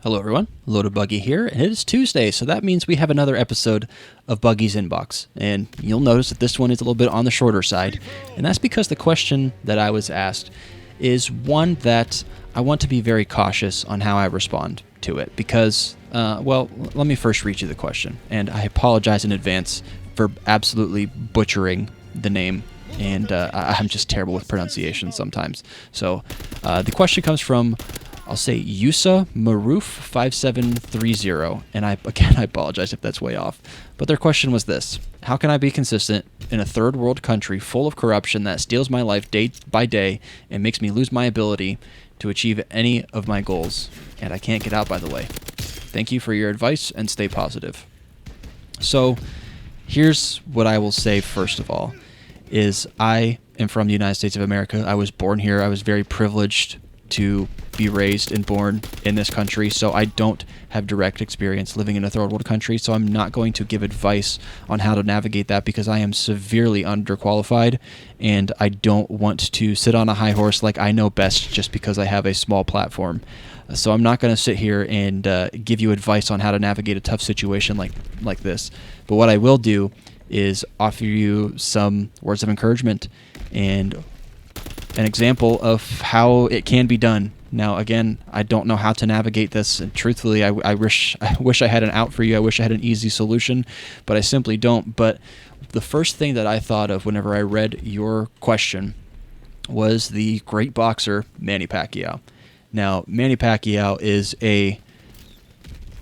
Hello everyone, Loaded Buggy here, and it is Tuesday, so that means we have another episode of Buggy's Inbox. And you'll notice that this one is a little bit on the shorter side, and that's because the question that I was asked is one that I want to be very cautious on how I respond to it, because, let me first read you the question, and I apologize in advance for absolutely butchering the name, and I'm just terrible with pronunciation sometimes. So, the question comes from, I'll say Yusa Maroof 5730, and I apologize if that's way off. But their question was this: how can I be consistent in a third world country full of corruption that steals my life day by day and makes me lose my ability to achieve any of my goals? And I can't get out, by the way. Thank you for your advice and stay positive. So here's what I will say first of all, is I am from the United States of America. I was born here. I was very privileged to be raised and born in this country, so I don't have direct experience living in a third world country, so I'm not going to give advice on how to navigate that because I am severely underqualified, and I don't want to sit on a high horse like I know best just because I have a small platform. So I'm not going to sit here and give you advice on how to navigate a tough situation like this. But what I will do is offer you some words of encouragement and an example of how it can be done. Now, again, I don't know how to navigate this, and truthfully, I wish I had an out for you. I wish I had an easy solution, but I simply don't. But the first thing that I thought of whenever I read your question was the great boxer Manny Pacquiao. Now, Manny Pacquiao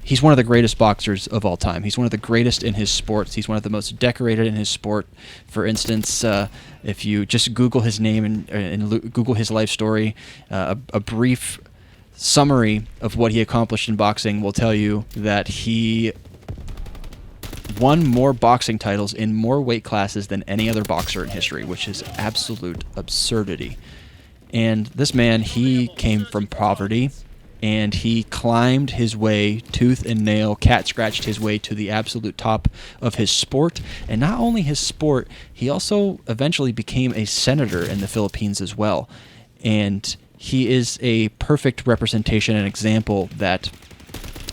he's one of the greatest boxers of all time. He's one of the greatest in his sports. He's one of the most decorated in his sport. For instance, if you just Google his name and Google his life story, a brief summary of what he accomplished in boxing will tell you that he won more boxing titles in more weight classes than any other boxer in history, which is absolute absurdity. And this man, he came from poverty, and he climbed his way, tooth and nail, cat-scratched his way to the absolute top of his sport. And not only his sport, he also eventually became a senator in the Philippines as well. And he is a perfect representation and example that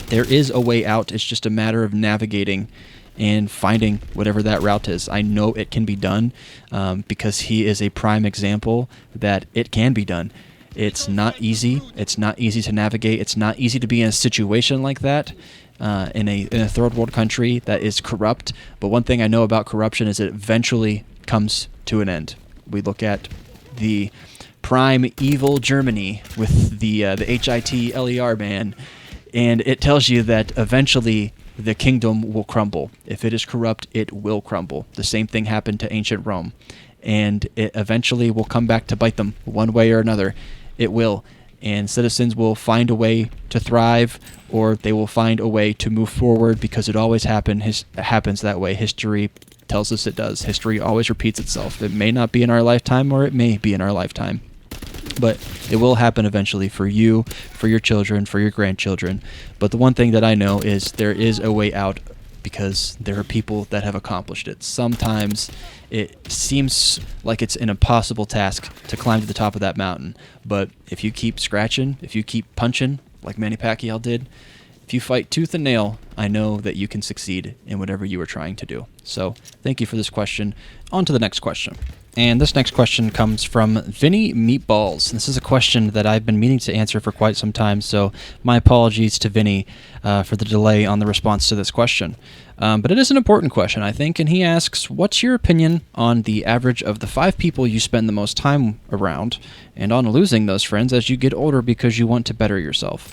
there is a way out. It's just a matter of navigating and finding whatever that route is. I know it can be done because he is a prime example that it can be done. It's not easy. It's not easy to navigate. It's not easy to be in a situation like that in a third world country that is corrupt. But one thing I know about corruption is it eventually comes to an end. We look at the prime evil Germany with the Hitler man, and it tells you that eventually the kingdom will crumble. If it is corrupt, it will crumble. The same thing happened to ancient Rome, and it eventually will come back to bite them one way or another. It will, and citizens will find a way to thrive, or they will find a way to move forward because it always happens that way. History tells us it does. History always repeats itself. It may not be in our lifetime, or it may be in our lifetime, but it will happen eventually for you, for your children, for your grandchildren. But the one thing that I know is there is a way out because there are people that have accomplished it. Sometimes it seems like it's an impossible task to climb to the top of that mountain, but if you keep scratching, if you keep punching like Manny Pacquiao did, if you fight tooth and nail, I know that you can succeed in whatever you are trying to do. So thank you for this question. On to the next question. And this next question comes from Vinny Meatballs. This is a question that I've been meaning to answer for quite some time, so my apologies to Vinny for the delay on the response to this question. But it is an important question, I think, and he asks, what's your opinion on the average of the 5 people you spend the most time around, and on losing those friends as you get older because you want to better yourself?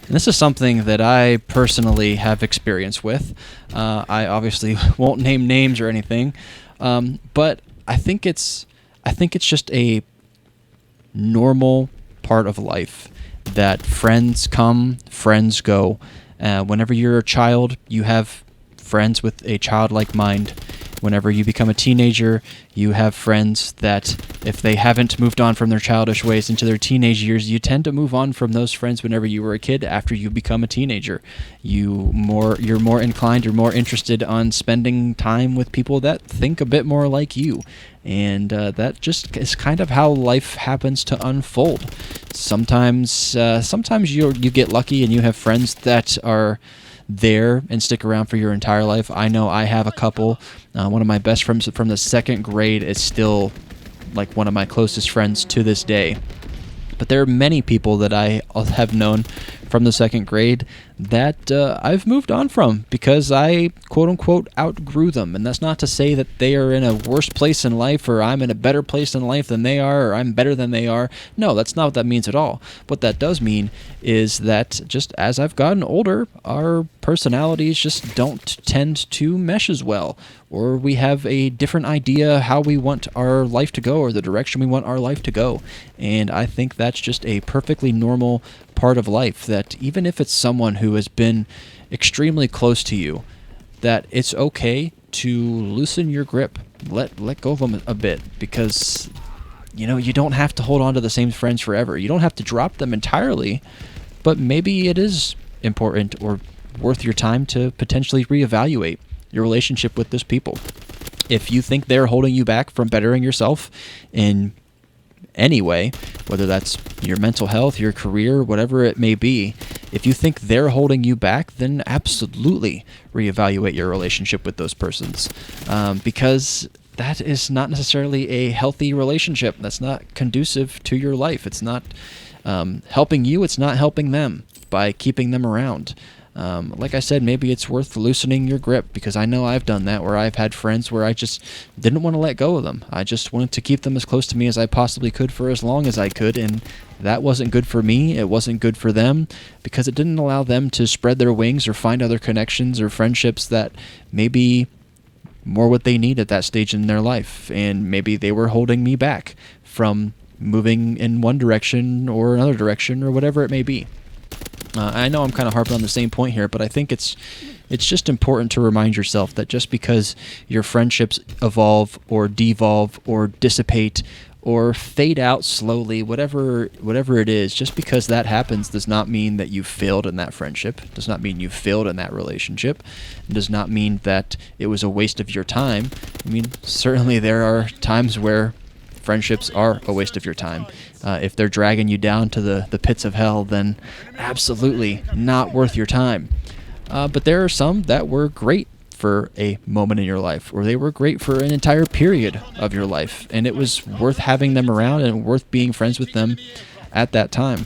And this is something that I personally have experience with. I obviously won't name names or anything, but I think it's just a normal part of life that friends come, friends go. Whenever you're a child, you have friends with a childlike mind, Whenever you become a teenager, you have friends that if they haven't moved on from their childish ways into their teenage years, you tend to move on from those friends whenever you were a kid after you become a teenager. You're more inclined, you're more interested on spending time with people that think a bit more like you. And that just is kind of how life happens to unfold. Sometimes you get lucky and you have friends that are there and stick around for your entire life. I know I have a couple. One of my best friends from the second grade is still like one of my closest friends to this day. But there are many people that I have known from the second grade that I've moved on from because I, quote-unquote, outgrew them. And that's not to say that they are in a worse place in life or I'm in a better place in life than they are or I'm better than they are. No, that's not what that means at all. What that does mean is that just as I've gotten older, our personalities just don't tend to mesh as well. Or we have a different idea how we want our life to go or the direction we want our life to go. And I think that's just a perfectly normal part of life, that even if it's someone who has been extremely close to you, that it's okay to loosen your grip, let go of them a bit, because you don't have to hold on to the same friends forever. You don't have to drop them entirely, but maybe it is important or worth your time to potentially reevaluate your relationship with those people. If you think they're holding you back from bettering yourself in any way, whether that's your mental health, your career, whatever it may be, if you think they're holding you back, then absolutely reevaluate your relationship with those persons, because that is not necessarily a healthy relationship. That's not conducive to your life. It's not helping you. It's not helping them by keeping them around. Like I said, maybe it's worth loosening your grip, because I know I've done that, where I've had friends where I just didn't want to let go of them. I just wanted to keep them as close to me as I possibly could for as long as I could, and that wasn't good for me. It wasn't good for them, because it didn't allow them to spread their wings or find other connections or friendships that maybe more what they need at that stage in their life, and maybe they were holding me back from moving in one direction or another direction or whatever it may be. I know I'm kind of harping on the same point here, but I think it's just important to remind yourself that just because your friendships evolve or devolve or dissipate or fade out slowly, whatever it is, just because that happens does not mean that you failed in that friendship, does not mean you failed in that relationship, does not mean that it was a waste of your time. I mean, certainly there are times where friendships are a waste of your time. If they're dragging you down to the pits of hell, then absolutely not worth your time. But there are some that were great for a moment in your life, or they were great for an entire period of your life, and it was worth having them around and worth being friends with them at that time.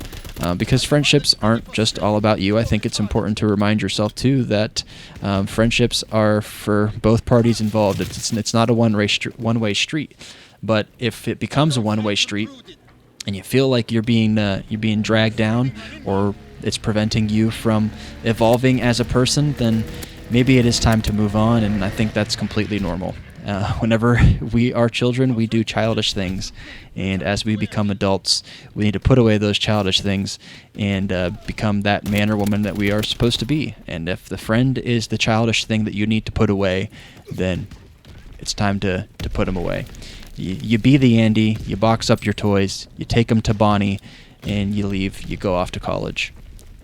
Because friendships aren't just all about you. I think it's important to remind yourself too that friendships are for both parties involved. It's not a one-way street. But if it becomes a one-way street and you feel like you're being dragged down, or it's preventing you from evolving as a person, then maybe it is time to move on, and I think that's completely normal. Whenever we are children, we do childish things, and as we become adults, we need to put away those childish things and become that man or woman that we are supposed to be. And if the friend is the childish thing that you need to put away, then it's time to put them away. You be the Andy, you box up your toys, you take them to Bonnie, and you leave. You go off to college.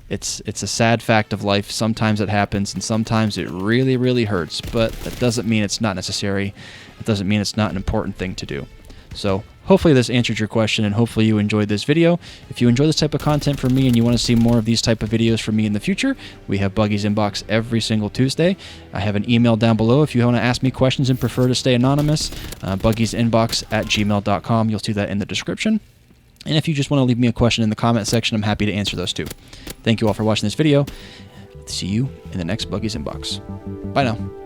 It's a sad fact of life. Sometimes it happens, and sometimes it really, really hurts, but that doesn't mean it's not necessary. It doesn't mean it's not an important thing to do. So hopefully this answered your question, and hopefully you enjoyed this video. If you enjoy this type of content from me and you want to see more of these type of videos from me in the future, we have Buggy's Inbox every single Tuesday. I have an email down below if you want to ask me questions and prefer to stay anonymous, buggysinbox@gmail.com. You'll see that in the description. And if you just want to leave me a question in the comment section, I'm happy to answer those too. Thank you all for watching this video. See you in the next Buggy's Inbox. Bye now.